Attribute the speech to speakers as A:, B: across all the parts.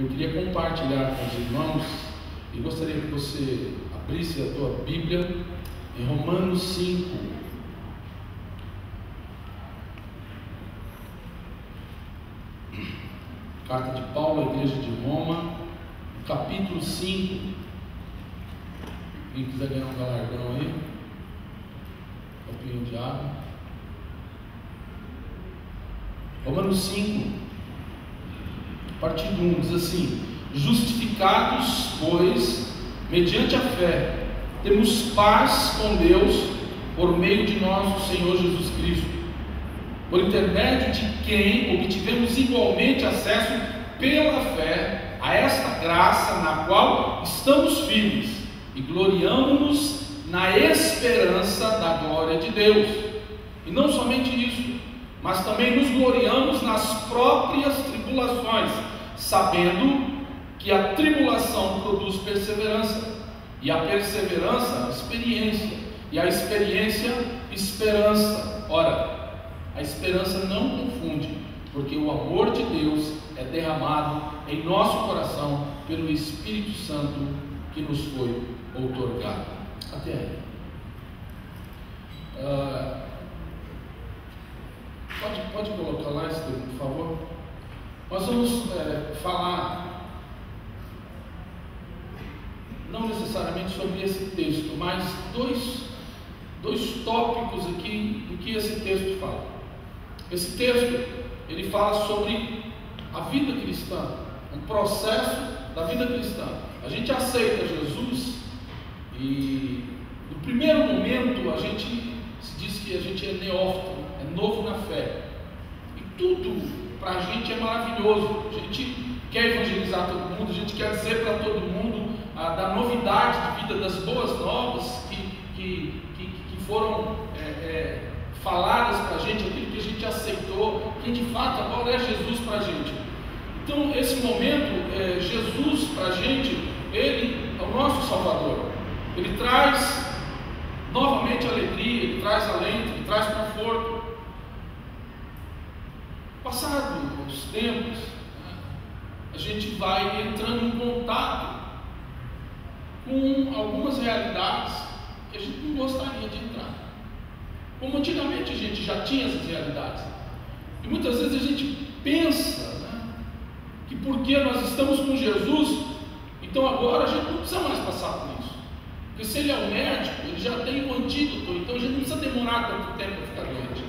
A: Eu queria compartilhar com os irmãos e gostaria que você abrisse a tua Bíblia em Romanos 5. Carta de Paulo à igreja de Roma, capítulo 5. Quem quiser ganhar um galardão aí, um copinho de água. Romanos 5, a partir do 1, diz assim: justificados, pois, mediante a fé, temos paz com Deus, por meio de nosso Senhor Jesus Cristo, por intermédio de quem obtivemos igualmente acesso pela fé a esta graça na qual estamos firmes e gloriamo-nos na esperança da glória de Deus. E não somente isso, mas também nos gloriamos nas próprias tribulações, sabendo que a tribulação produz perseverança, e a perseverança, experiência, e a experiência, esperança. Ora, a esperança não confunde, porque o amor de Deus é derramado em nosso coração pelo Espírito Santo que nos foi outorgado. Até aí. Pode colocar lá, Estevam, por favor. Nós vamos falar, não necessariamente sobre esse texto, mas dois tópicos aqui do que esse texto fala. Esse texto, ele fala sobre a vida cristã, um processo da vida cristã. A gente aceita Jesus e no primeiro momento a gente se diz que a gente é neófito, é novo na fé, e tudo para a gente é maravilhoso. A gente quer evangelizar todo mundo, a gente quer dizer para todo mundo da novidade de vida, das boas novas que foram faladas para a gente, aquilo que a gente aceitou, que de fato agora é Jesus para a gente. Então, esse momento, Jesus para a gente, Ele é o nosso Salvador. Ele traz novamente alegria, Ele traz alento, Ele traz conforto. Passado os tempos, a gente vai entrando em contato com algumas realidades que a gente não gostaria de entrar. Como antigamente a gente já tinha essas realidades, e muitas vezes a gente pensa, que porque nós estamos com Jesus, então agora a gente não precisa mais passar por isso, porque se Ele é o médico, Ele já tem o antídoto, então a gente não precisa demorar tanto tempo para ficar doente.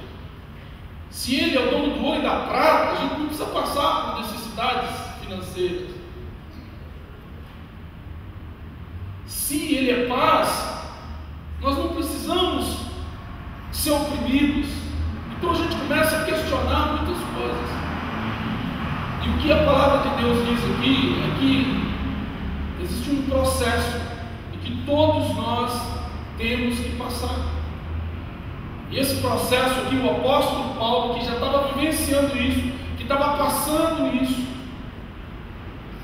A: Se Ele é o dono do ouro e da prata, a gente não precisa passar por necessidades financeiras. Se Ele é paz, nós não precisamos ser oprimidos. Então a gente começa a questionar muitas coisas. E o que a palavra de Deus diz aqui é que existe um processo e que todos nós temos que passar. E esse processo aqui, o apóstolo Paulo, que já estava vivenciando isso, que estava passando isso,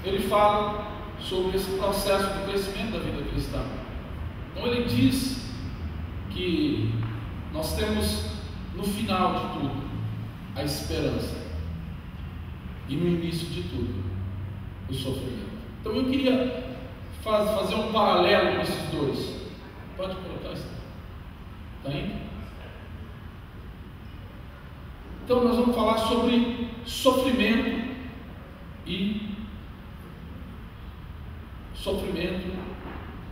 A: ele fala sobre esse processo de crescimento da vida cristã. Então ele diz que nós temos no final de tudo a esperança e no início de tudo o sofrimento. Então eu queria fazer um paralelo com esses dois. Pode colocar isso? Está indo? Então nós vamos falar sobre sofrimento e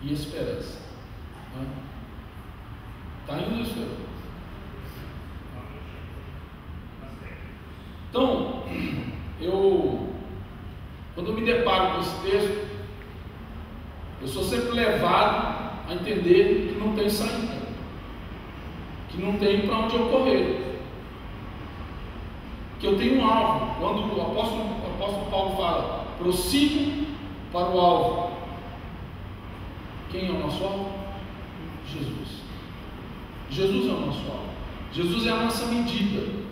A: esperança. Está indo isso? Então, quando eu me deparo com esse texto, eu sou sempre levado a entender que não tem saída, que não tem para onde eu correr, que eu tenho um alvo. Quando o apóstolo Paulo fala, prossigo para o alvo. Quem é o nosso alvo? Jesus. Jesus é o nosso alvo. Jesus é a nossa medida.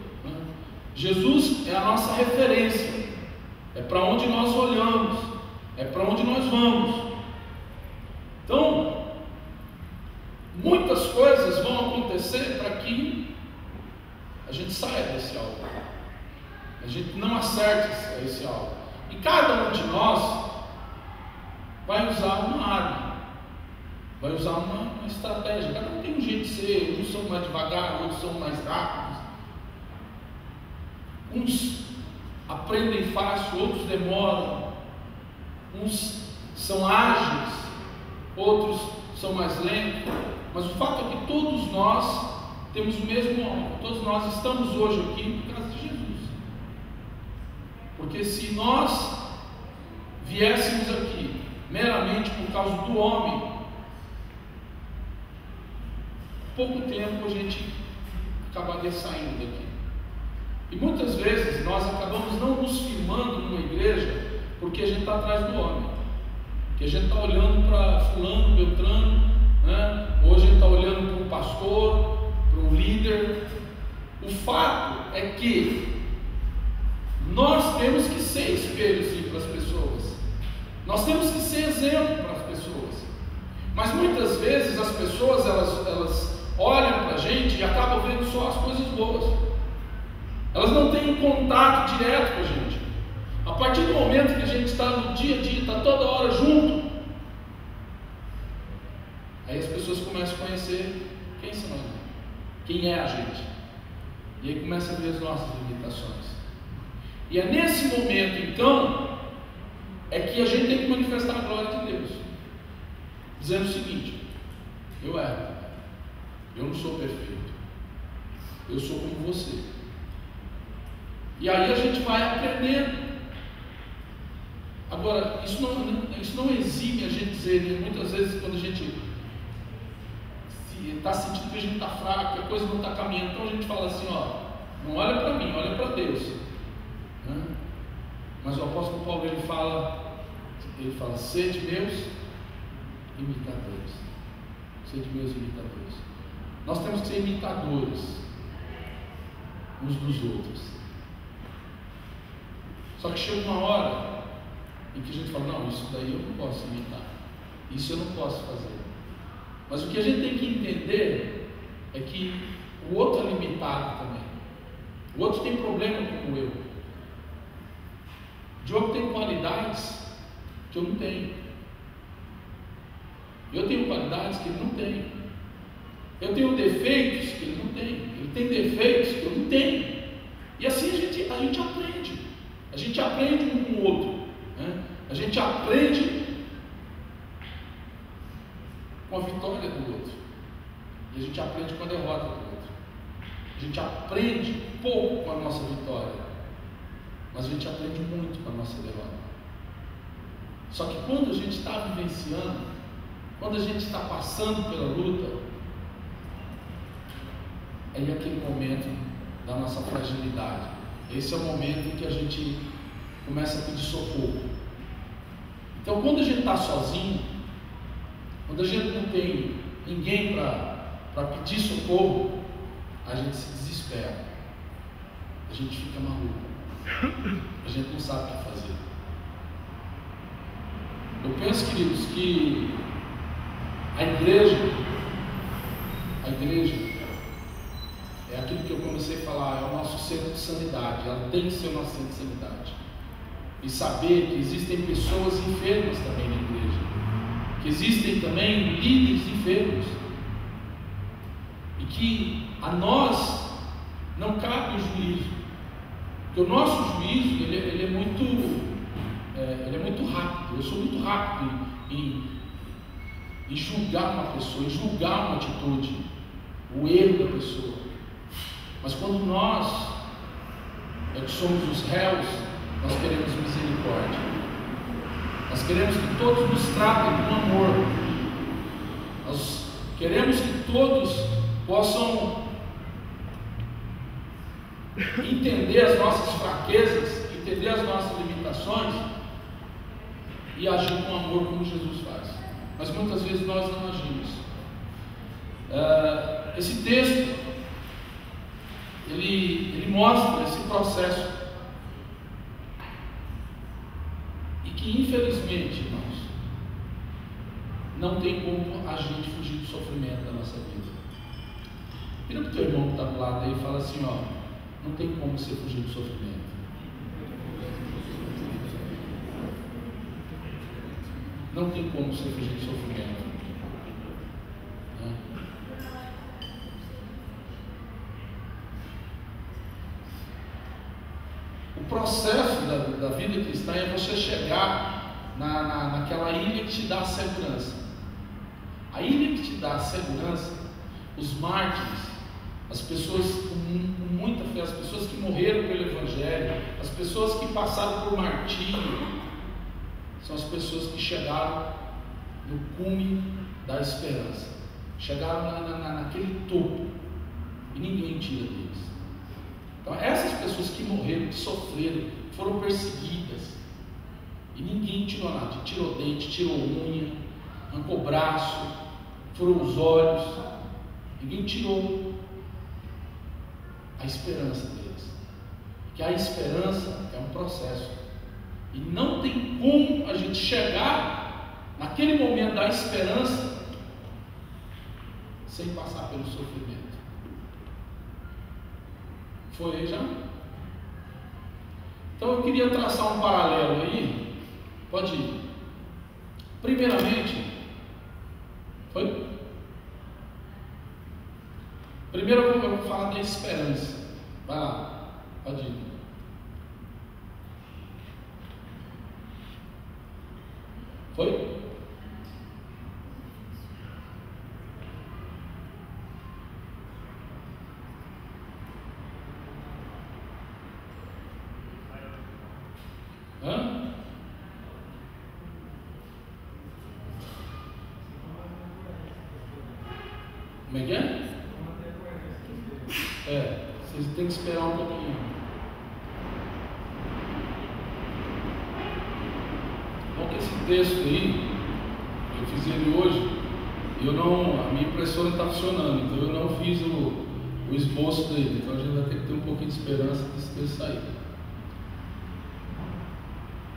A: Jesus é a nossa referência, é para onde nós olhamos, é para onde nós vamos. Então, muitas coisas vão acontecer para que a gente saia desse alvo, a gente não acerte esse alvo. E cada um de nós vai usar uma arma, vai usar uma estratégia. Cada um tem um jeito de ser, uns são mais devagar, outros são mais rápidos. Uns aprendem fácil, outros demoram. Uns são ágeis, outros são mais lentos. Mas o fato é que todos nós temos o mesmo alvo. Todos nós estamos hoje aqui por causa de Jesus. Porque se nós viéssemos aqui meramente por causa do homem, pouco tempo a gente acabaria saindo daqui. E muitas vezes nós acabamos não nos firmando numa igreja porque a gente está atrás do homem, que a gente está olhando para fulano, beltrano, né? Ou a gente está olhando para um pastor, para um líder. O fato é que nós temos que ser espelho sim para as pessoas, nós temos que ser exemplo para as pessoas. Mas muitas vezes as pessoas elas olham para a gente e acabam vendo só as coisas boas, elas não têm um contato direto com a gente. A partir do momento que a gente está no dia a dia, está toda hora junto, aí as pessoas começam a conhecer quem são nós, quem é a gente, e aí começam a ver as nossas limitações. E é nesse momento então é que a gente tem que manifestar a glória de Deus, dizendo o seguinte: eu erro, eu não sou perfeito, eu sou como você. E aí a gente vai aprendendo. Agora, isso não exime a gente dizer, né? Muitas vezes quando a gente está sentindo que a gente está fraco, que a coisa não está caminhando, então a gente fala assim, ó, não olha para mim, olha para Deus, né? Mas o apóstolo Paulo ele fala, sede meus imitadores, sede meus imitadores. Nós temos que ser imitadores uns dos outros. Só que chega uma hora em que a gente fala, não, isso daí eu não posso imitar, isso eu não posso fazer. Mas o que a gente tem que entender é que o outro é limitado também. O outro tem problema como eu. O Diogo tem qualidades que eu não tenho. Eu tenho qualidades que ele não tem. Eu tenho defeitos que ele não tem. Ele tem defeitos que eu não tenho. E assim a gente aprende. A gente aprende um com o outro, né? A gente aprende com a vitória do outro, e a gente aprende com a derrota do outro. A gente aprende pouco com a nossa vitória, mas a gente aprende muito com a nossa derrota. Só que quando a gente está vivenciando, quando a gente está passando pela luta, é aquele momento da nossa fragilidade. Esse é o momento em que a gente começa a pedir socorro. Então, quando a gente está sozinho, quando a gente não tem ninguém para pedir socorro, a gente se desespera, a gente fica maluco, a gente não sabe o que fazer. Eu penso, queridos, que a igreja é aquilo que eu comecei a falar, é o nosso centro de sanidade, ela tem que ser o nosso centro de sanidade. E saber que existem pessoas enfermas também na igreja, que existem também líderes enfermos, e que a nós não cabe o juízo, porque o nosso juízo ele é muito rápido. Eu sou muito rápido em julgar uma pessoa, em julgar uma atitude, o erro da pessoa. Mas quando nós que somos os réus, nós queremos misericórdia. Nós queremos que todos nos tratem com amor. Nós queremos que todos possam entender as nossas fraquezas, entender as nossas limitações e agir com amor como Jesus faz. Mas muitas vezes nós não agimos. Esse texto ele mostra esse processo, e que infelizmente, irmãos, não tem como a gente fugir do sofrimento da nossa vida. Vira para o teu irmão que está do lado aí e fala assim, ó, não tem como você fugir do sofrimento. Não tem como você fugir do sofrimento. O processo da vida cristã é você chegar naquela ilha que te dá segurança. A ilha que te dá segurança, os mártires, as pessoas com muita fé, as pessoas que morreram pelo Evangelho, as pessoas que passaram por martírio, são as pessoas que chegaram no cume da esperança, chegaram naquele topo, e ninguém tira deles. Então essas pessoas que morreram, que sofreram, foram perseguidas, e ninguém tirou nada, tirou dente, tirou unha, arrancou o braço, furou os olhos, ninguém tirou a esperança deles, porque a esperança é um processo, e não tem como a gente chegar naquele momento da esperança sem passar pelo sofrimento. Foi aí já? Então eu queria traçar um paralelo aí. Pode ir. Primeiramente, foi? Primeiro eu vou falar da esperança. Vai lá, pode ir. Foi? Hã? Como é que é? Vocês têm que esperar um pouquinho. Bom, que esse texto aí, eu fiz ele hoje, a minha impressora não está funcionando, então eu não fiz o esboço dele, então a gente vai ter que ter um pouquinho de esperança desse texto sair.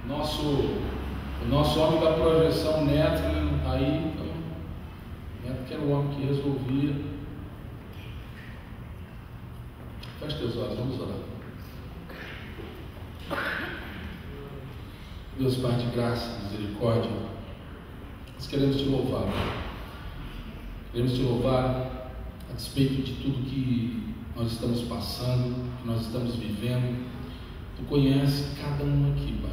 A: O nosso homem da projeção, Neto, ele não está aí, então o Neto que era o homem que resolvia. Feche teus olhos, vamos orar. Deus Pai de graça, misericórdia, nós queremos te louvar. Queremos te louvar a despeito de tudo que nós estamos passando, que nós estamos vivendo. Tu conhece cada um aqui, Pai.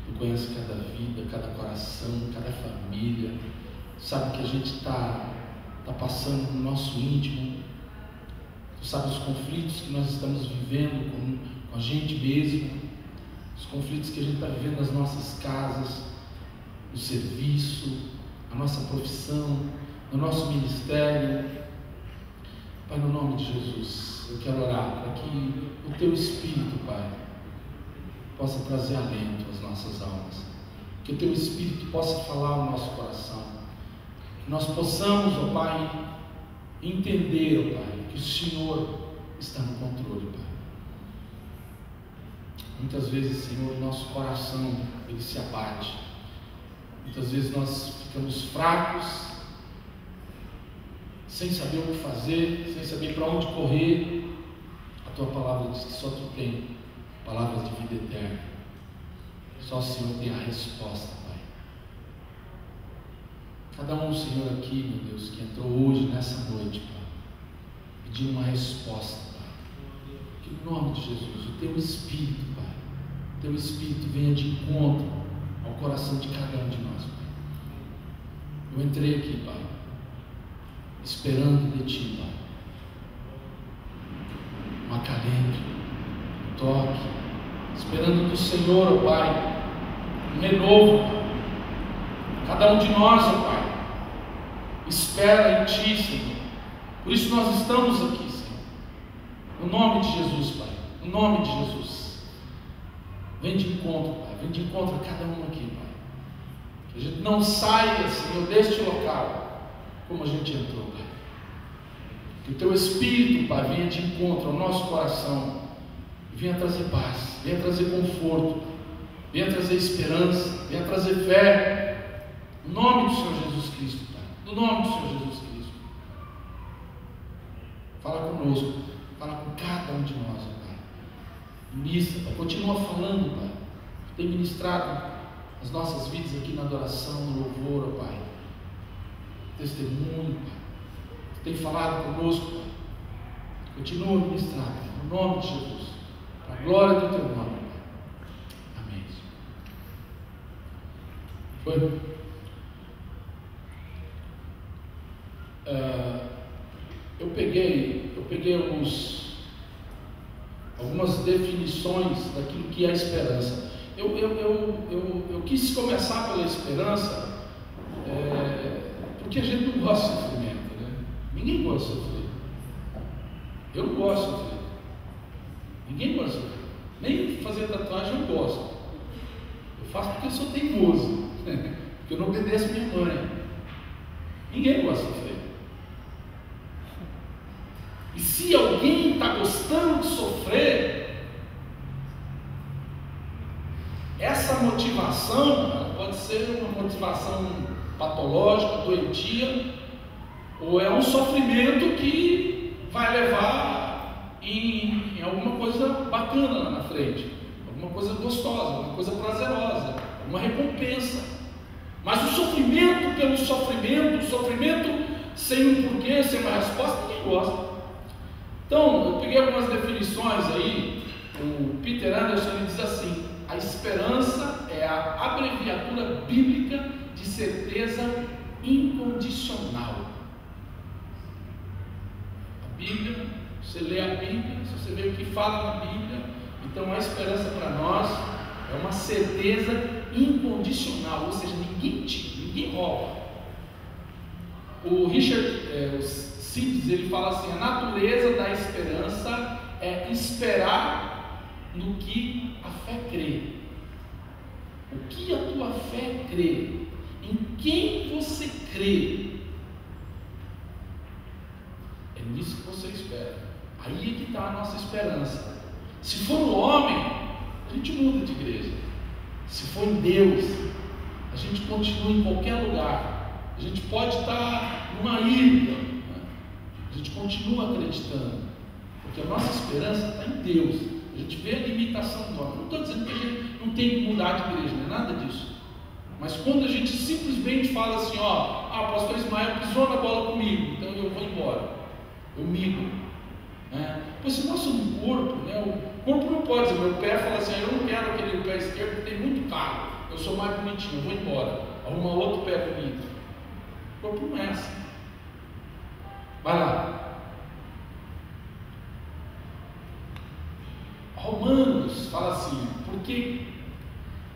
A: Tu conhece cada vida, cada coração, cada família. Tu sabe que a gente está passando no nosso íntimo. Tu sabe os conflitos que nós estamos vivendo com a gente mesmo, os conflitos que a gente está vivendo nas nossas casas, no serviço, na nossa profissão, no nosso ministério. Pai, no nome de Jesus, eu quero orar para que o Teu Espírito, Pai, possa trazer alento às nossas almas, que o Teu Espírito possa falar ao nosso coração, que nós possamos, ó Pai, entender, ó Pai, que o Senhor está no controle, Pai. Muitas vezes, Senhor, o nosso coração, ele se abate. Muitas vezes nós ficamos fracos, sem saber o que fazer, sem saber para onde correr. A Tua palavra diz que só Tu tem palavras de vida eterna. Só o Senhor tem a resposta, Pai. Cada um, Senhor, aqui, meu Deus, que entrou hoje, nessa noite, Pai, pedindo uma resposta, Pai. Que no nome de Jesus, o Teu Espírito, Pai, o Teu Espírito venha de encontro ao coração de cada um de nós, Pai. Eu entrei aqui, Pai, esperando de Ti, Pai, um acalento, um toque, esperando do Senhor, ó Pai, um renovo, Pai. Cada um de nós, ó Pai, espera em Ti, Senhor. Por isso nós estamos aqui, Senhor. No nome de Jesus, Pai, no nome de Jesus. Vem de encontro, Pai, vem de encontro a cada um aqui, Pai. Que a gente não saia, Senhor, deste local como a gente entrou, Pai. Que o Teu Espírito, Pai, venha de encontro ao nosso coração, venha trazer paz, venha trazer conforto, venha trazer esperança, venha trazer fé, no nome do Senhor Jesus Cristo, Pai, no nome do Senhor Jesus Cristo. Fala conosco, fala com cada um de nós, Pai. Ministra, Pai, continua falando, Pai, tem ministrado as nossas vidas aqui na adoração, no louvor, ó Pai. Testemunho, Pai. Tu tem falado conosco, Pai. Continua a ministrar, Pai, no nome de Jesus, para a glória do Teu nome, Pai. Amém. Foi. Eu peguei algumas definições daquilo que é a esperança. Eu quis começar pela esperança, porque a gente não gosta de sofrimento, né? Ninguém gosta de sofrer. Eu não gosto de sofrer. Ninguém gosta de sofrer. Nem fazer tatuagem eu gosto. Eu faço porque eu sou teimoso, porque eu não obedeço minha mãe. Ninguém gosta de sofrer. E se alguém está gostando de sofrer, essa motivação, ela pode ser uma motivação patológica, doentia, ou é um sofrimento que vai levar em alguma coisa bacana lá na frente, alguma coisa gostosa, alguma coisa prazerosa, uma recompensa. Mas o sofrimento pelo sofrimento, o sofrimento sem um porquê, sem uma resposta, ninguém gosta. Então, eu peguei algumas definições aí. O Peter Anderson ele diz assim: a esperança é a abreviatura bíblica de certeza incondicional. A Bíblia, você lê a Bíblia, se você vê o que fala na Bíblia, então a esperança para nós é uma certeza incondicional, ou seja, ninguém tira, ninguém rouba. O Richard Sides, ele fala assim: a natureza da esperança é esperar no que a fé crê. O que a tua fé crê? Em quem você crê? É nisso que você espera. Aí é que está a nossa esperança. Se for no homem, a gente muda de igreja. Se for em Deus, a gente continua em qualquer lugar. A gente pode estar numa ilha, né? A gente continua acreditando, porque a nossa esperança está em Deus. A gente vê a limitação do homem. Não estou dizendo que a gente não tem que mudar de igreja, não é nada disso. Mas quando a gente simplesmente fala assim, o pastor Ismael pisou na bola comigo, então eu vou embora, eu migro, né? Pois se nós somos um corpo, né? O corpo não pode dizer, meu pé fala assim, eu não quero aquele pé esquerdo porque tem muito calo, eu sou mais bonitinho, eu vou embora, arruma outro pé bonito. O corpo não é assim. Vai lá. Romanos fala assim: porque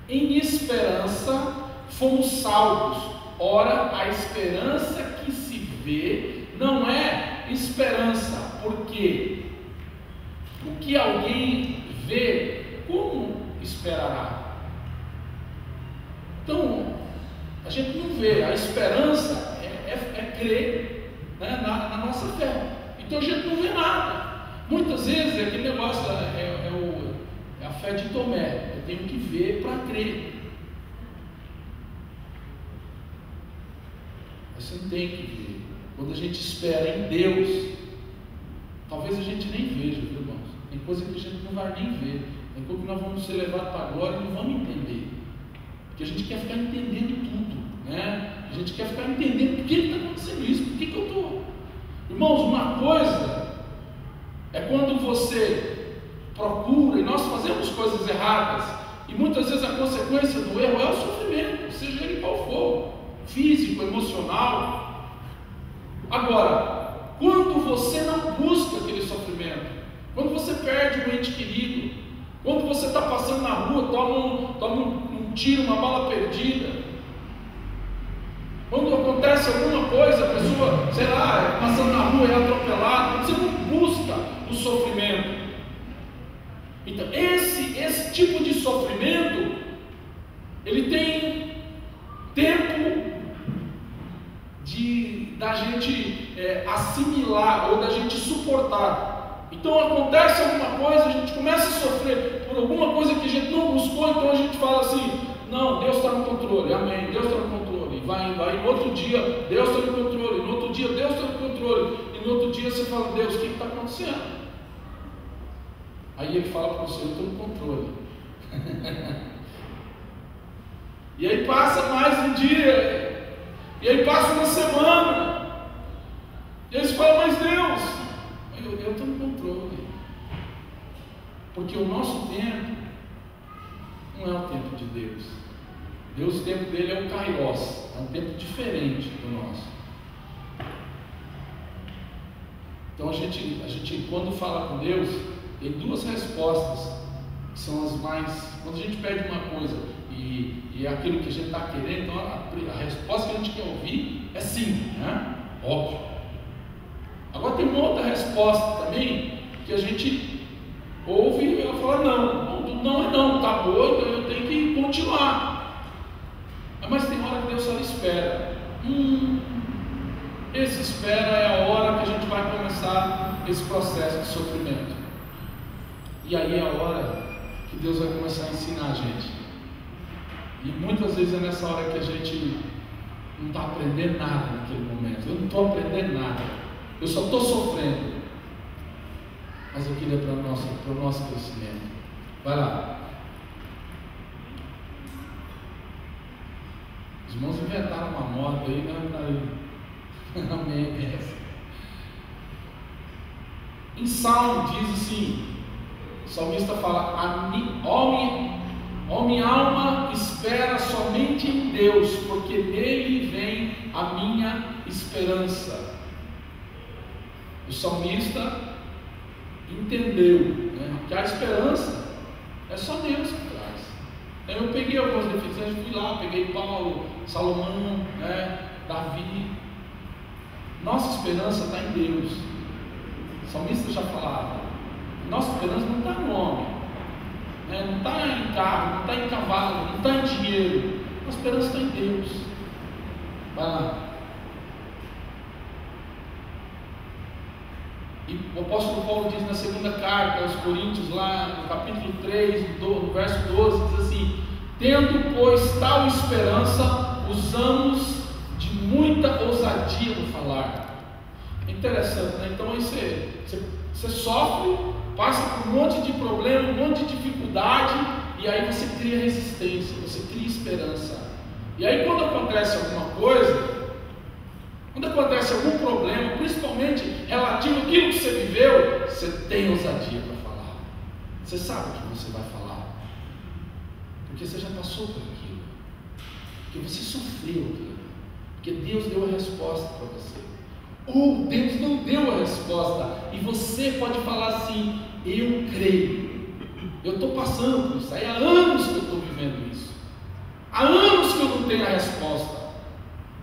A: em esperança fomos salvos. Ora, a esperança que se vê não é esperança, porque o que alguém vê, como esperará? Então, a gente não vê. A esperança é crer, né, na nossa fé. Então a gente não vê nada. Muitas vezes é aquele negócio, é a fé de Tomé. Eu tenho que ver para crer. Você não tem que ver. Quando a gente espera em Deus, talvez a gente nem veja, viu, irmãos? Tem coisa que a gente não vai nem ver. Tem coisa que nós vamos ser levados para agora e não vamos entender. Porque a gente quer ficar entendendo tudo, né? A gente quer ficar entendendo por que está acontecendo isso, por que eu estou. Irmãos, uma coisa é quando você procura, e nós fazemos coisas erradas, e muitas vezes a consequência do erro é o sofrimento, seja ele qual for, físico, emocional. Agora, quando você não busca aquele sofrimento, quando você perde um ente querido, quando você está passando na rua, toma um tiro, uma bala perdida, quando acontece alguma coisa, a pessoa, sei lá, passando na rua, é atropelada, você não busca o sofrimento. Então, esse tipo de sofrimento, ele tem tempo da gente assimilar ou da gente suportar. Então acontece alguma coisa, a gente começa a sofrer por alguma coisa que a gente não buscou, então a gente fala assim: não, Deus está no controle, amém, Deus está no controle. Vai, no outro dia, Deus está no controle, no outro dia, Deus está no controle, e no outro dia você fala: Deus, o que está acontecendo? Aí ele fala para você: eu estou no controle. E aí passa mais um dia, e aí passa uma semana, e eles falam, mas Deus, eu estou no controle, porque o nosso tempo não é o tempo de Deus. Deus, o tempo dele é um kairos, é um tempo diferente do nosso. Então a gente quando fala com Deus, tem duas respostas que são as mais, quando a gente pede uma coisa e é aquilo que a gente está querendo, então a resposta que a gente quer ouvir é sim, né? Óbvio. Agora tem uma outra resposta também que a gente ouve e ela fala, não, tá boa, então eu tenho que continuar. Mas tem hora que Deus só espera. Esse espera é a hora que a gente vai começar esse processo de sofrimento. E aí é a hora que Deus vai começar a ensinar a gente. E muitas vezes é nessa hora que a gente não está aprendendo nada naquele momento. Eu não estou aprendendo nada, eu só estou sofrendo. Mas eu queria para o nosso crescimento. Vai lá. Os irmãos inventaram uma moda aí na MS. Em Salmo diz assim, o salmista fala, ó minha alma espera somente em Deus, porque nele vem a minha esperança. O salmista entendeu, né, que a esperança é só Deus que traz. Então eu peguei algumas definições, fui lá, peguei Paulo, Salomão, né, Davi. Nossa esperança está em Deus. O salmista já falava, nossa esperança não está no homem, né, não está em carro, não está em cavalo, não está em dinheiro. Nossa esperança está em Deus. Vai lá. E o apóstolo Paulo diz na segunda carta aos Coríntios, lá no capítulo 3, no verso 12, diz assim, tendo pois tal esperança, usamos de muita ousadia no falar. Interessante, né? Então aí você sofre, passa por um monte de problema, um monte de dificuldade, e aí você cria resistência, você cria esperança. E aí quando acontece alguma coisa, quando acontece algum problema, principalmente relativo àquilo que você viveu, você tem ousadia para falar. Você sabe o que você vai falar, porque você já passou por aquilo, porque você sofreu aquilo, porque Deus deu a resposta para você, ou Deus não deu a resposta, e você pode falar assim, eu creio, eu estou passando por isso, aí há anos que eu estou vivendo isso, há anos que eu não tenho a resposta,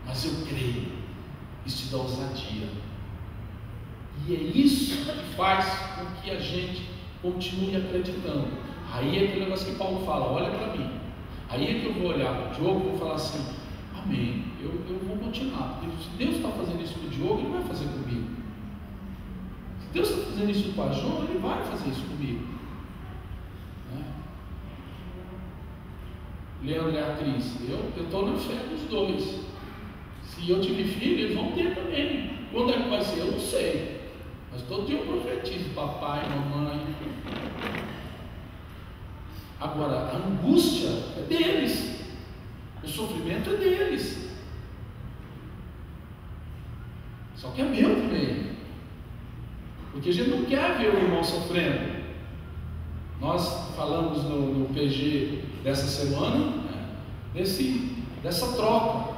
A: mas eu creio. Isso te dá ousadia. E é isso que faz com que a gente continue acreditando. Aí é aquele negócio que Paulo fala, olha para mim. Aí é que eu vou olhar para o Diogo e vou falar assim, amém, eu vou continuar. Porque se Deus está fazendo isso com o Diogo, Ele vai fazer comigo. Se Deus está fazendo isso com a João, Ele vai fazer isso comigo. Né? Leandro e a Cris, eu estou na fé dos dois. Se eu tive filho, eles vão ter também. Quando é que vai ser? Eu não sei. Mas todo dia eu profetizo, papai, mamãe. Agora, a angústia é deles. O sofrimento é deles. Só que é meu também. Porque a gente não quer ver o irmão sofrendo. Nós falamos no PG dessa semana, né, dessa troca.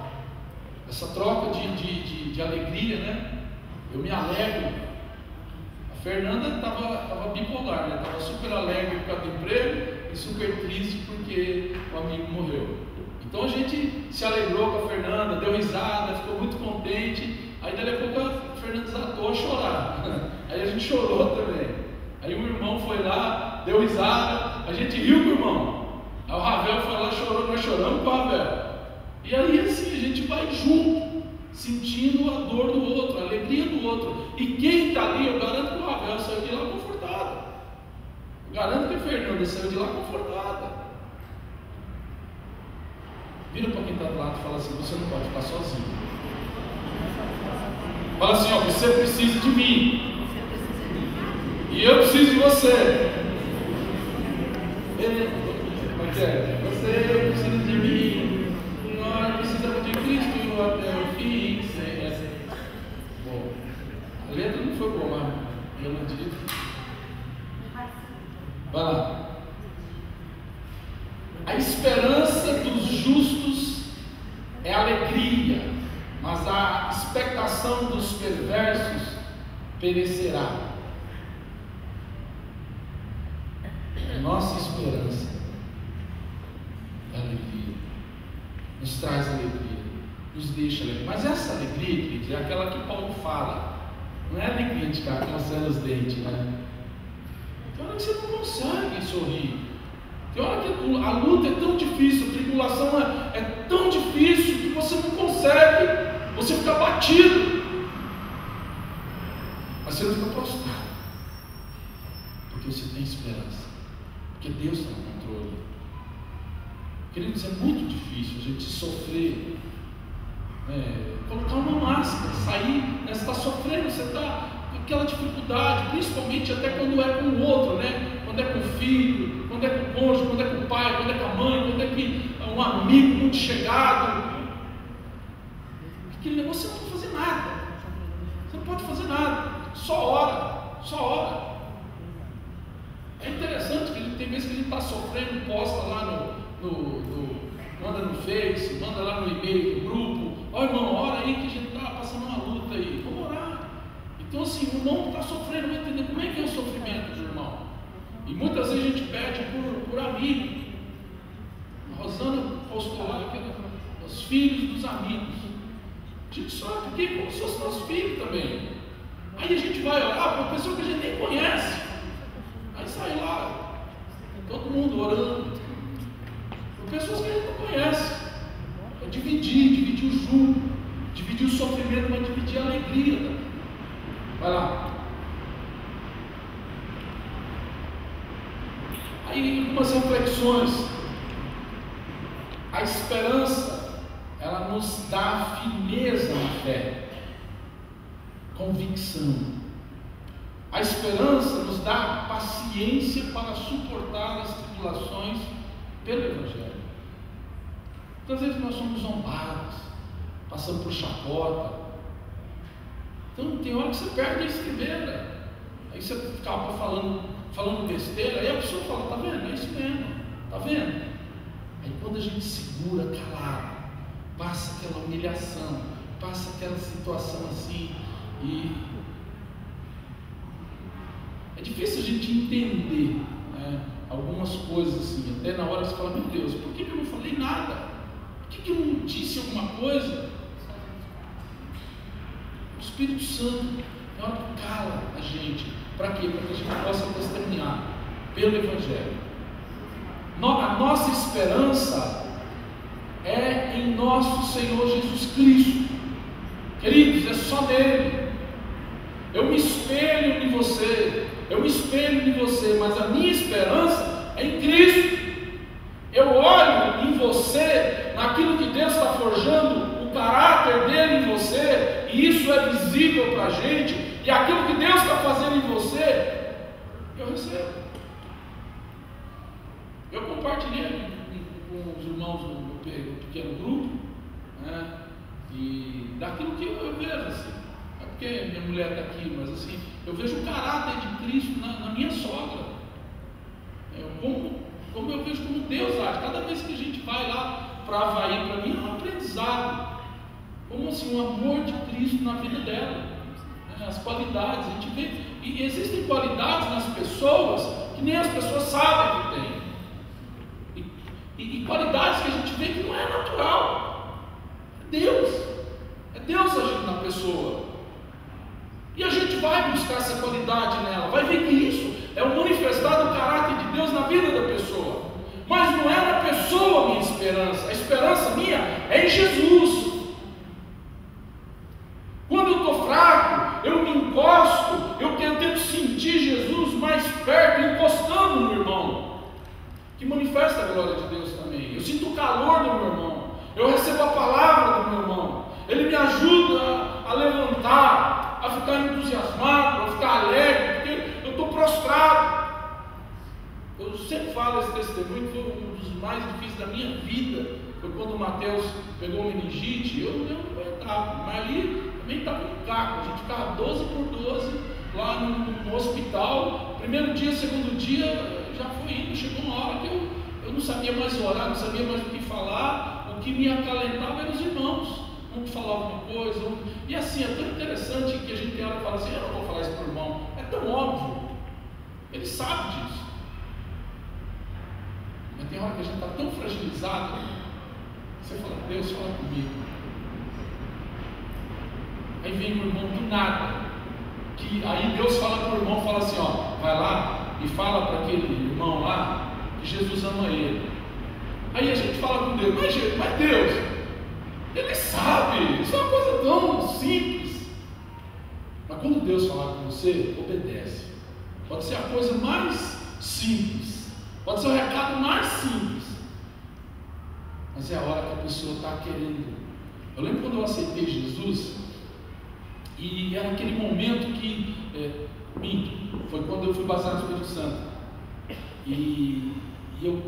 A: Essa troca de alegria, né? Eu me alegro. A Fernanda estava bipolar, né? Estava super alegre por causa do emprego e super triste porque o amigo morreu. Então a gente se alegrou com a Fernanda, deu risada, ficou muito contente. Aí dali a pouco a Fernanda desatou a chorar. Aí a gente chorou também. Aí o irmão foi lá, deu risada, a gente riu com o irmão. Aí o Ravel foi lá, chorou, nós choramos com o Ravel. E aí assim a gente vai junto, sentindo a dor do outro, a alegria do outro. E quem está ali, eu garanto que o Ravel saiu de lá confortado. Eu garanto que a Fernanda saiu de lá confortada. Vira para quem está do lado e fala assim, você não pode ficar sozinho. Fala assim, ó, você precisa de mim. E eu preciso de você. Como é que é? Você precisa de mim. expectação dos perversos perecerá. Nossa esperança é alegria, nos traz alegria, nos deixa alegria. Mas essa alegria, queridos, é aquela que Paulo fala. Não é alegria de ficar coçando os dentes, né? Tem hora que você não consegue sorrir. Tem hora que a luta é tão difícil, a tribulação é tão difícil que você não consegue, você fica batido. Mas você não fica prostrado, porque você tem esperança, porque Deus está no controle. Queridos, é muito difícil a gente sofrer, colocar uma máscara, sair, você está sofrendo, você está com aquela dificuldade, principalmente até quando é com o outro, né? Quando é com o filho, quando é com o cônjuge, quando é com o pai, quando é com a mãe, quando é com um amigo muito chegado. Aquele negócio você não pode fazer nada, você não pode fazer nada, só ora. É interessante que tem vezes que a gente está sofrendo, posta lá manda no Face, manda lá no e-mail, no grupo, ó irmão, ora aí que a gente está passando uma luta aí, vamos orar. Então assim, o irmão está sofrendo, vai entender como é que é o sofrimento do irmão. E muitas vezes a gente pede por amigo. A Rosana postou lá que os filhos dos amigos. A gente sofre porque como se fosse nosso filho também. Aí a gente vai orar para uma pessoa que a gente nem conhece. Aí sai lá, todo mundo orando. Por pessoas que a gente não conhece. É dividir o jugo, dividir o sofrimento, mas dividir a alegria. Né? Vai lá. Aí algumas reflexões. A esperança, ela nos dá firmeza na fé, convicção. A esperança nos dá paciência para suportar as tribulações pelo Evangelho. Muitas vezes nós somos zombados, passamos por chacota. Então tem hora que você perde a estribeira. Aí você acaba falando besteira, aí a pessoa fala, tá vendo? É isso mesmo, tá vendo? Aí quando a gente segura calado, passa aquela humilhação, passa aquela situação assim, e é difícil a gente entender, né, algumas coisas assim, até na hora você fala, meu Deus, por que eu não falei nada? Por que eu não disse alguma coisa? O Espírito Santo, na hora que cala a gente, para quê? Para que a gente possa testemunhar pelo Evangelho. A nossa esperança é em nosso Senhor Jesus Cristo. Queridos, é só nele. Eu me espelho em você, mas a minha esperança é em Cristo. Eu olho em você, naquilo que Deus está forjando, o caráter dele em você, e isso é visível para a gente, e aquilo que Deus está fazendo em você, eu recebo. Eu compartilhei com os irmãos no pequeno grupo, né, e daquilo que eu vejo assim. É porque minha mulher está aqui, mas assim, eu vejo o caráter de Cristo na minha sogra. Como eu vejo como Deus age. Cada vez que a gente vai lá para Havaí, para mim é um aprendizado. Como assim, o amor de Cristo na vida dela, né, as qualidades, a gente vê, e existem qualidades nas pessoas que nem as pessoas sabem que tem. E qualidades que a gente vê que não é natural. É Deus agindo na pessoa. E a gente vai buscar essa qualidade nela, vai ver que isso é o manifestar do caráter de Deus na vida da pessoa. Mas não é na pessoa a minha esperança. A esperança minha é em Jesus. Quando eu estou fraco, eu me encosto, eu tento sentir Jesus mais perto, encostando no irmão, que manifesta a glória de Deus também. Eu sinto o calor do meu irmão, eu recebo a palavra do meu irmão, ele me ajuda a levantar, a ficar entusiasmado, a ficar alegre, porque eu estou prostrado. Eu sempre falo esse testemunho, foi um dos mais difíceis da minha vida. Foi quando o Mateus pegou meningite, eu não aguentava, mas ali também estava no caco, a gente ficava 12 por 12 lá no hospital. Primeiro dia, segundo dia, já foi indo, chegou uma hora que eu não sabia mais orar, não sabia mais o que falar, o que me acalentava eram os irmãos. um falar alguma coisa, e assim, é tão interessante que a gente tem hora que fala assim, eu não vou falar isso para o irmão, é tão óbvio, ele sabe disso, mas tem hora que a gente está tão fragilizado, você fala, Deus, fala comigo, aí vem o irmão do nada, que aí Deus fala para o irmão, fala assim, ó, vai lá e fala para aquele irmão lá, que Jesus ama ele. Aí a gente fala com Deus, mas Deus, Ele sabe, isso é uma coisa tão simples. Mas quando Deus falar com você, obedece. Pode ser a coisa mais simples, pode ser o recado mais simples, mas é a hora que a pessoa está querendo. Eu lembro quando eu aceitei Jesus, e era aquele momento que, foi quando eu fui batizado no Espírito Santo, e eu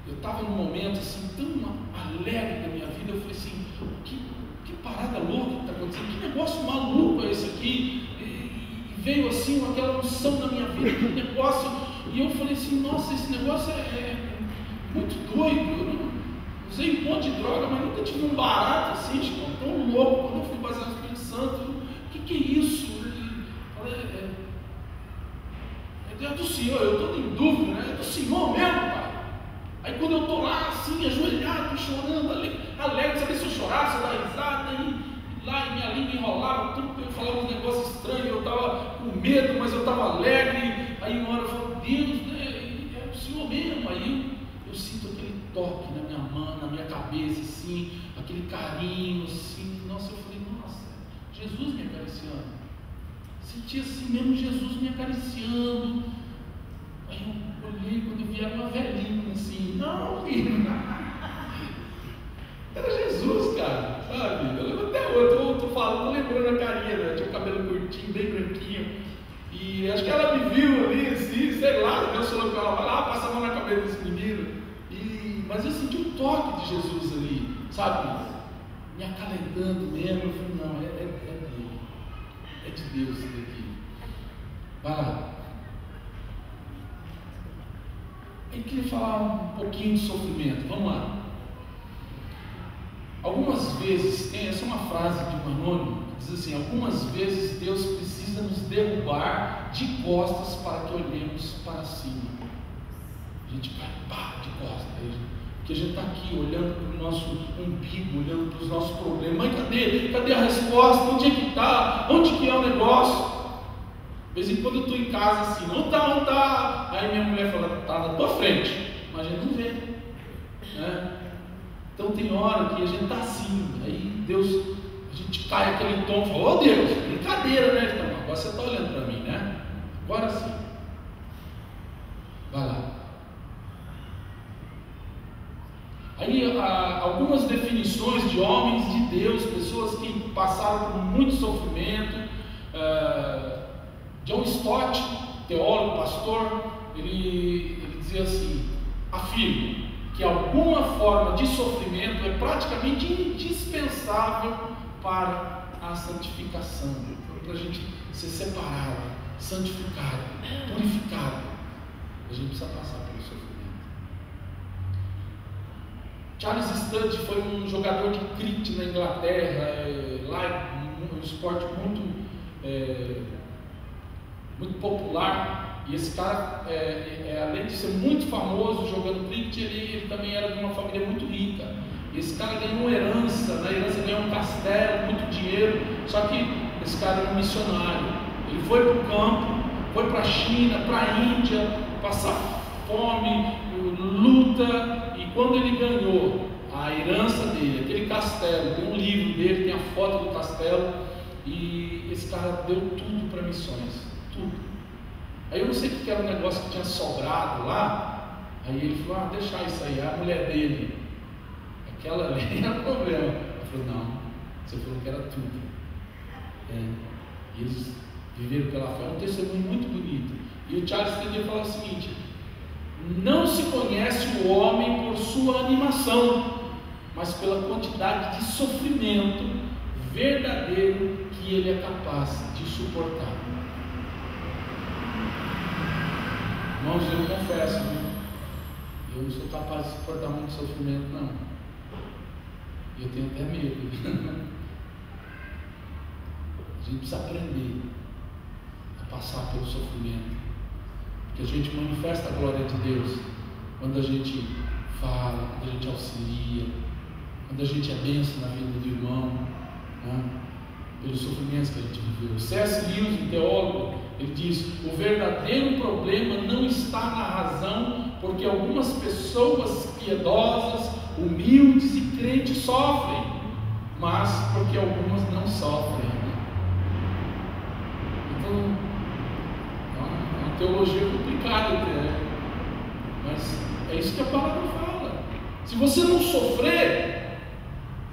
A: estava num momento assim, tão alegre da minha vida. Eu falei assim, que parada louca que está acontecendo, que negócio maluco é esse aqui, e veio assim aquela unção na minha vida, que negócio, e eu falei assim, nossa, esse negócio é muito doido, eu não usei um monte de droga, mas nunca tive um barato assim, tão louco. Quando eu fui batizado no Espírito Santo, o que é isso? É do Senhor, eu estou em dúvida, né? É do Senhor mesmo, pai. Aí quando eu estou lá assim, ajoelhado, chorando, alegre, sabe, se eu chorasse, eu dava risada, e lá minha língua enrolava, eu falava uns negócios estranhos, eu estava com medo, mas eu estava alegre. Aí uma hora eu falo, Deus, é o Senhor mesmo. Aí eu sinto aquele toque na minha mão, na minha cabeça, assim, aquele carinho, assim. Nossa, eu falei, nossa, Jesus me acariciando. Senti assim mesmo, Jesus me acariciando. Aí eu olhei, quando eu vi, era uma velhinha assim, não, filho, era Jesus, cara, sabe? Eu lembro até hoje, eu tô falando, tô lembrando a carinha, né? Tinha o cabelo curtinho, bem branquinho, e acho que ela me viu ali, assim, sei lá, Deus falou com ela, vai lá, passa a mão na cabeça desse menino, mas eu senti um toque de Jesus ali, sabe? Me acalentando mesmo. Eu falei, não, é dele, é de Deus isso daqui, vai lá. Eu queria falar um pouquinho de sofrimento, vamos lá. Algumas vezes, essa é uma frase de um anônimo, que diz assim, algumas vezes Deus precisa nos derrubar de costas para que olhemos para cima. A gente vai, pá, de costas, porque a gente está aqui olhando para o nosso umbigo, olhando para os nossos problemas, mas cadê a resposta? Onde é que está? Onde que é o negócio? De vez em quando eu estou em casa assim, não está. Aí minha mulher fala, está na tua frente, mas a gente não vê, né? Então tem hora que a gente está assim, aí Deus, a gente cai aquele tom e fala, ô Deus, brincadeira, né? Então, agora você está olhando para mim, né? Agora sim. Vai lá. Aí algumas definições de homens de Deus, pessoas que passaram por muito sofrimento. John Stott, teólogo, pastor, ele dizia assim, afirma que alguma forma de sofrimento é praticamente indispensável para a santificação, para a gente ser separado, santificado, purificado. A gente precisa passar pelo sofrimento. Charles Studd foi um jogador de cricket na Inglaterra, lá é um esporte muito popular, e esse cara, além de ser muito famoso jogando cricket, ele também era de uma família muito rica. E esse cara ganhou uma herança, na herança ganhou um castelo, muito dinheiro, só que esse cara era um missionário. Ele foi para o campo, foi para a China, para a Índia, passar fome, luta, e quando ele ganhou a herança dele, aquele castelo, tem um livro dele, tem a foto do castelo, e esse cara deu tudo para missões, tudo. Aí eu não sei o que era um negócio que tinha sobrado lá, aí ele falou, deixa isso aí, a mulher dele, aquela ali era o problema. Eu falei, não, você falou que era tudo. E eles viveram pela fé, um testemunho muito bonito. E o Charles Stanley fala o seguinte, não se conhece o homem por sua animação, mas pela quantidade de sofrimento verdadeiro que ele é capaz de suportar. Irmãos, eu confesso, eu não sou capaz de suportar muito sofrimento, não. Eu tenho até medo. A gente precisa aprender a passar pelo sofrimento, porque a gente manifesta a glória de Deus quando a gente fala, quando a gente auxilia, quando a gente é bênção na vida do irmão, né? Pelos sofrimentos que a gente viveu. C.S. Lewis, um teólogo, ele diz: o verdadeiro problema não está na razão, porque algumas pessoas piedosas, humildes e crentes sofrem, mas porque algumas não sofrem. Então, é uma teologia complicada até, mas é isso que a palavra fala. Se você não sofrer,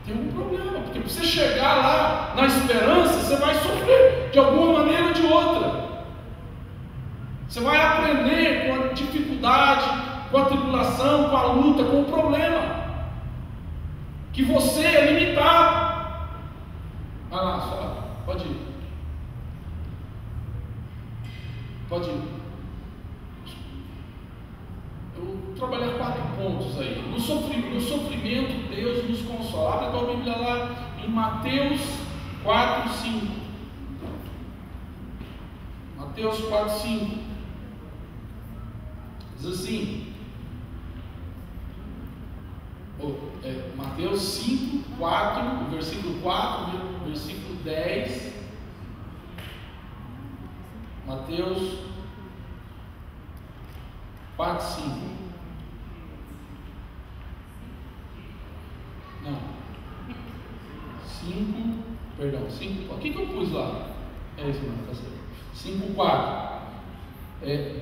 A: tem um problema, porque para você chegar lá na esperança, você vai sofrer de alguma maneira ou de outra. Você vai aprender com a dificuldade, com a tribulação, com a luta, com o problema, que você é limitado. Vai lá, só pode ir. Pode ir. Eu vou trabalhar 4 pontos aí. No sofrimento, Deus nos consola. Abre a tua Bíblia lá em Mateus 4, 5. Mateus 4, 5. Diz assim. Mateus 5, 4, versículo 4, versículo 10. Mateus 4, 5. Não. 5. O que eu pus lá? É isso, não, tá certo. 5, 4.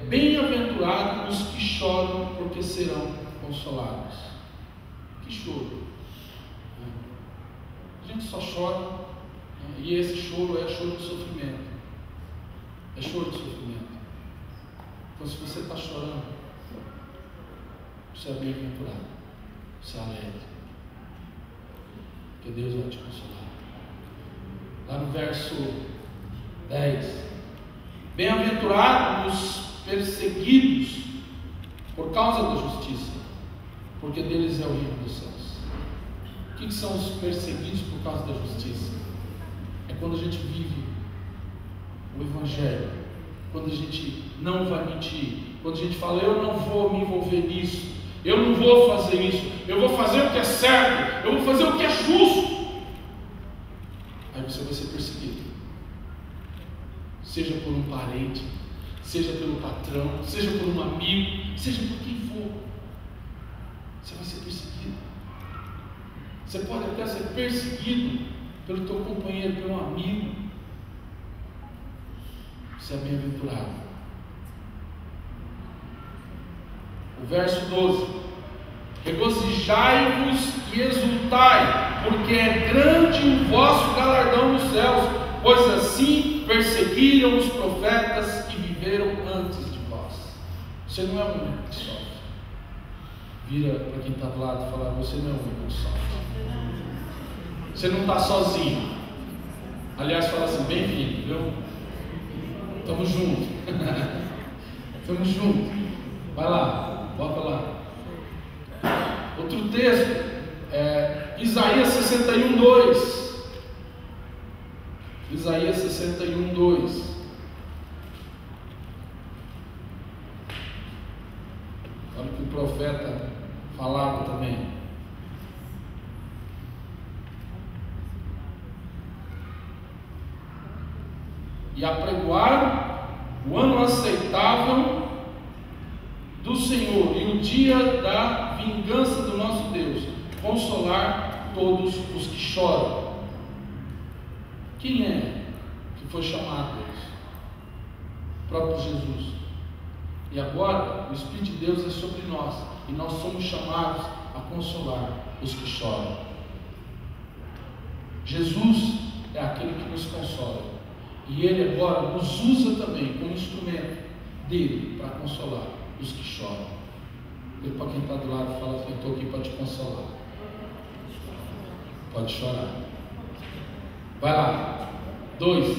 A: Bem-aventurados os que choram, porque serão consolados. Que choro. A gente só chora, e esse choro é choro de sofrimento. É choro de sofrimento. Então, se você está chorando, você é bem-aventurado, você é alegre, porque Deus vai te consolar. Lá no verso 10: bem-aventurados os perseguidos por causa da justiça, porque deles é o reino dos céus. O que são os perseguidos por causa da justiça? É quando a gente vive o Evangelho, quando a gente não vai mentir, quando a gente fala: eu não vou me envolver nisso, eu não vou fazer isso, eu vou fazer o que é certo, eu vou fazer o que é justo. Aí você vai ser perseguido, seja por um parente, seja pelo patrão, seja por um amigo, seja por quem for. Você vai ser perseguido. Você pode até ser perseguido pelo teu companheiro, pelo amigo. Você é bem-aventurado. O verso 12: regozijai-vos e exultai, porque é grande o vosso galardão nos céus, pois assim perseguiram os profetas que viveram antes de vós. Você não é o único que sofre. Vira para quem está do lado e fala: você não é o único que sofre. Você não está sozinho. Aliás, fala assim: bem-vindo, viu? Estamos juntos. Estamos juntos. Vai lá, bota lá. Outro texto é Isaías 61:2. Isaías 61:2. Olha o que o profeta falava também. E apregoaram o ano aceitável do Senhor e o dia da vingança do nosso Deus, consolar todos os que choram. Quem é que foi chamado isso? O próprio Jesus. E agora o Espírito de Deus é sobre nós, e nós somos chamados a consolar os que choram. Jesus é aquele que nos consola, e Ele agora nos usa também como instrumento dele para consolar os que choram. E para quem está do lado, fala assim: eu estou aqui para te consolar. Pode chorar. Vai lá. 2.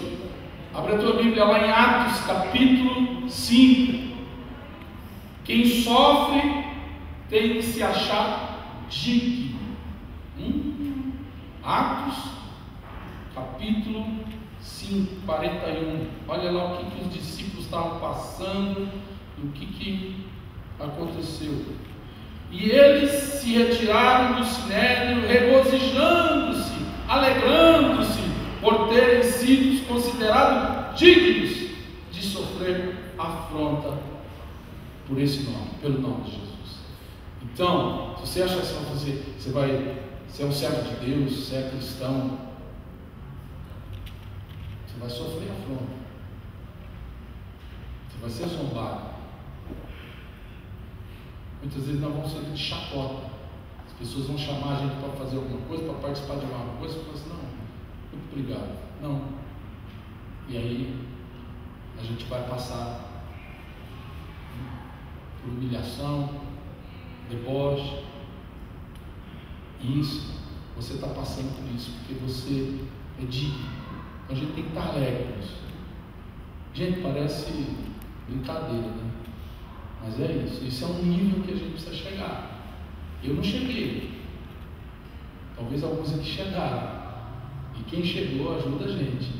A: Abre a tua Bíblia lá em Atos capítulo 5. Quem sofre tem que se achar digno. Atos, capítulo 5, 41. Olha lá o que os discípulos estavam passando e o que aconteceu. E eles se retiraram do sinédrio, regozijando-se, alegrando-se por terem sido considerados dignos de sofrer afronta por esse nome, pelo nome de Jesus. Então, se você acha que você é um servo de Deus, você é cristão, você vai sofrer afronta, você vai ser zombado. Muitas vezes nós vamos servir de chacota. As pessoas vão chamar a gente para fazer alguma coisa, para participar de alguma coisa, e falar assim: não, muito obrigado, não. E aí a gente vai passar por humilhação, deboche. Isso, você está passando por isso porque você é digno. A gente tem que estar alegre com isso. Gente, parece brincadeira, né? Mas é isso. Isso é um nível que a gente precisa chegar. Eu não cheguei. Talvez alguns aqui chegaram. E quem chegou ajuda a gente.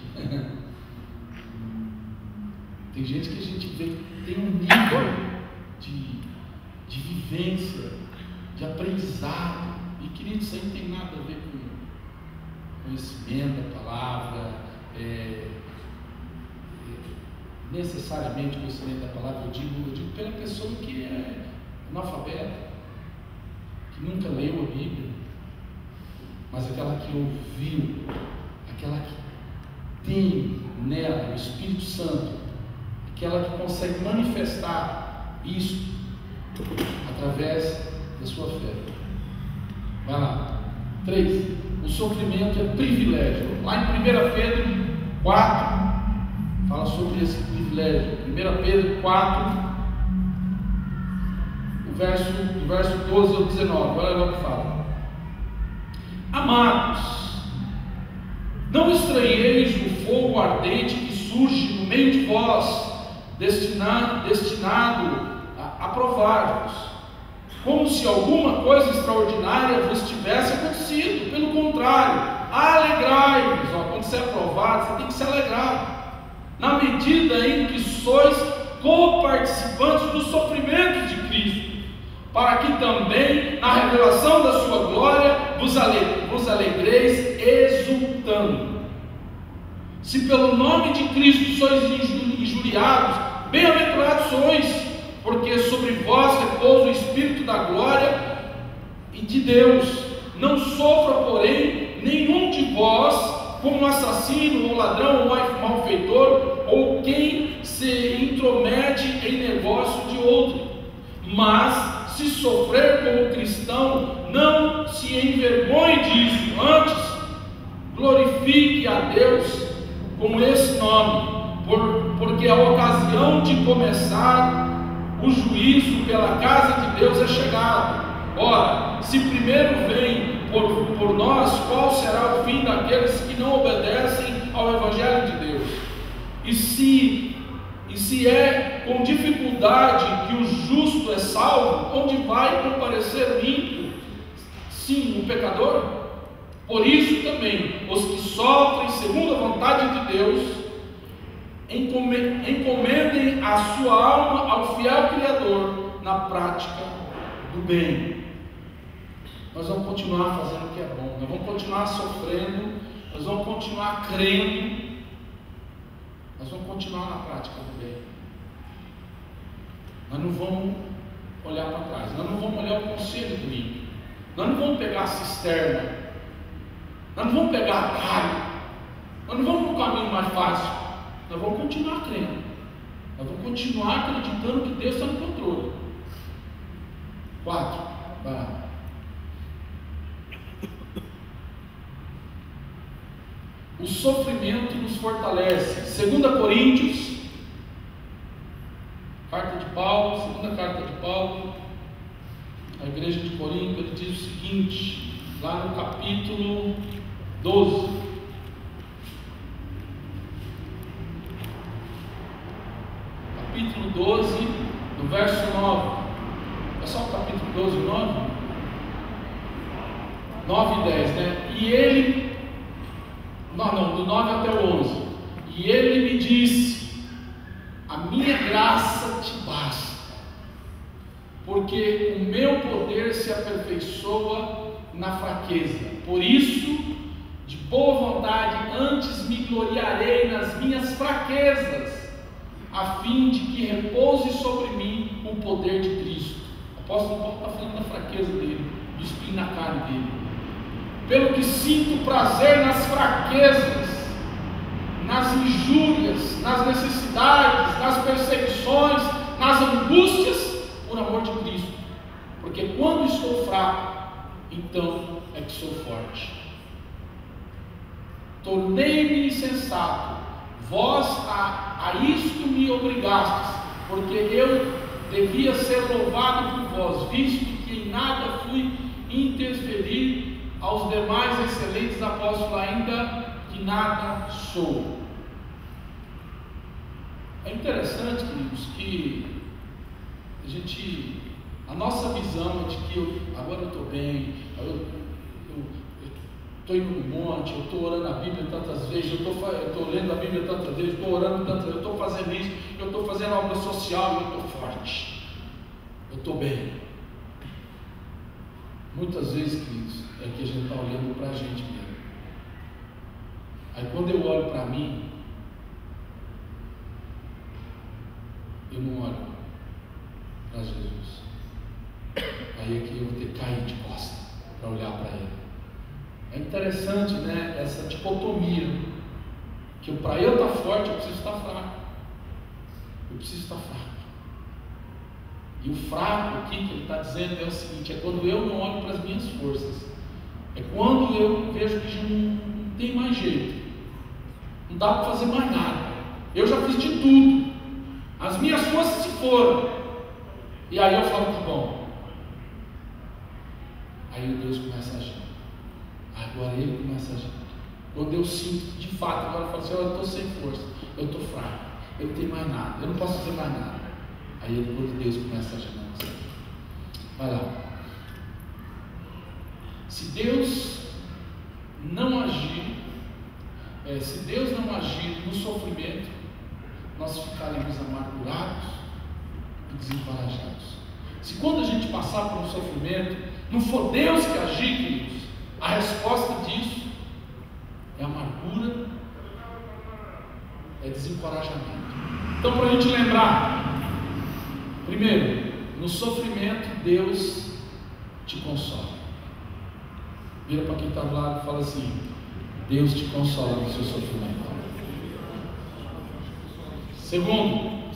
A: Tem gente que a gente vê que tem um nível de vivência, de aprendizado. E querido, isso aí não tem nada a ver com conhecimento da palavra, necessariamente conhecimento da palavra. Eu digo pela pessoa que é analfabeta, que nunca leu a Bíblia, mas aquela que ouviu, aquela que tem nela o Espírito Santo, aquela que consegue manifestar isso através da sua fé. Vai lá. 3. O sofrimento é privilégio. Lá em 1 Pedro 4 fala sobre esse privilégio. 1 Pedro 4, do verso 12 ao 19. Olha lá o que fala: Amados, não estranheis o fogo ardente que surge no meio de vós, destinado a provar-vos, como se alguma coisa extraordinária vos tivesse acontecido. Pelo contrário, alegrai-vos. Quando você é provado, você tem que se alegrar, na medida em que sois co-participantes dos sofrimentos de Cristo, para que também na revelação da sua glória vos alegreis exultando. Se pelo nome de Cristo sois injuriados, bem-aventurados sois, porque sobre vós repousa o Espírito da glória e de Deus. Não sofra, porém, nenhum de vós como assassino, ou ladrão, ou malfeitor, ou quem se intromete em negócio de outro. Mas, se sofrer como cristão, não se envergonhe disso. Antes, glorifique a Deus com esse nome, porque a ocasião de começar o juízo pela casa de Deus é chegado. Ora, se primeiro vem por nós, qual será o fim daqueles que não obedecem ao Evangelho de Deus? E se é com dificuldade que o justo é salvo, onde vai comparecer o ímpio? Sim, o pecador. Por isso também, os que sofrem segundo a vontade de Deus, encomendem a sua alma ao fiel Criador na prática do bem. Nós vamos continuar fazendo o que é bom, nós vamos continuar sofrendo, nós vamos continuar crendo, nós vamos continuar na prática do bem. Nós não vamos olhar para trás, nós não vamos olhar o conselho do ímpio, nós não vamos pegar a cisterna, nós não vamos pegar atalho, nós não vamos no caminho mais fácil. Nós vamos continuar crendo, nós vamos continuar acreditando que Deus está no controle. 4. O sofrimento nos fortalece. 2 Coríntios, carta de Paulo, segunda carta de Paulo à igreja de Corinto, ele diz o seguinte, lá no capítulo 12. Capítulo 12, do verso 9. É só o capítulo 12, 9? 9 e 10, né? E ele, não, do 9 até o 11. E ele me disse: a minha graça te basta, porque o meu poder se aperfeiçoa na fraqueza. Por isso, de boa vontade, antes me gloriarei nas minhas fraquezas, a fim de que repouse sobre mim o poder de Cristo. O apóstolo Paulo está falando da fraqueza dele, do espinho na carne dele. Pelo que sinto prazer nas fraquezas, nas injúrias, nas necessidades, nas perseguições, nas angústias, por amor de Cristo. Porque quando estou fraco, então é que sou forte. Tornei-me insensato, vós a isto me obrigastes, porque eu devia ser louvado por vós, visto que em nada fui interferir aos demais excelentes apóstolos, ainda que nada sou. É interessante, queridos, que a nossa visão de que agora eu estou bem, eu estou indo no monte, eu estou orando a Bíblia tantas vezes, eu estou lendo a Bíblia tantas vezes, estou orando tantas vezes, eu estou fazendo isso, eu estou fazendo obra social, eu estou forte, eu estou bem. Muitas vezes, queridos, é que a gente está olhando para a gente mesmo. Aí quando eu olho para mim, eu não olho para Jesus. Aí é que eu vou ter que cair de costas para olhar para Ele. É interessante, né, essa dicotomia, que para eu estar forte eu preciso estar fraco. Eu preciso estar fraco. E o fraco aqui que ele está dizendo é o seguinte: é quando eu não olho para as minhas forças, é quando eu vejo que já não tem mais jeito, não dá para fazer mais nada, eu já fiz de tudo, as minhas forças se foram, e aí eu falo: tá bom. Aí Deus começa a agir, agora Ele começa a agir. Quando eu sinto de fato, agora eu falo assim: olha, eu estou sem força, eu estou fraco, eu não tenho mais nada, eu não posso fazer mais nada. Aí quando Deus começa a agir na nossa vida. Vai lá. Se Deus não agir, se Deus não agir no sofrimento, nós ficaremos amargurados e desencorajados. Se quando a gente passar por um sofrimento, não for Deus que agir, queridos, a resposta disso é amargura, é desencorajamento. Então, para a gente lembrar, primeiro, no sofrimento Deus te consola. Vira para quem está do lado e fala assim: Deus te consola no seu sofrimento. Segundo,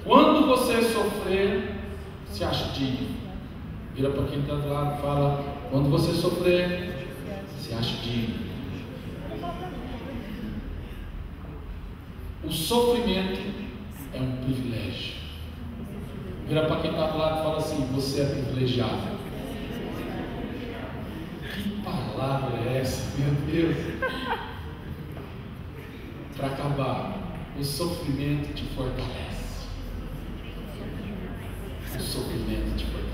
A: quando você sofrer, se acha digno. Vira para quem está do lado e fala: quando você sofrer, se acha digno. O sofrimento é um privilégio. Vira para quem está do lado e fala assim: você é privilegiado. Que palavra é essa, meu Deus? Para acabar, o sofrimento te fortalece. O sofrimento te fortalece.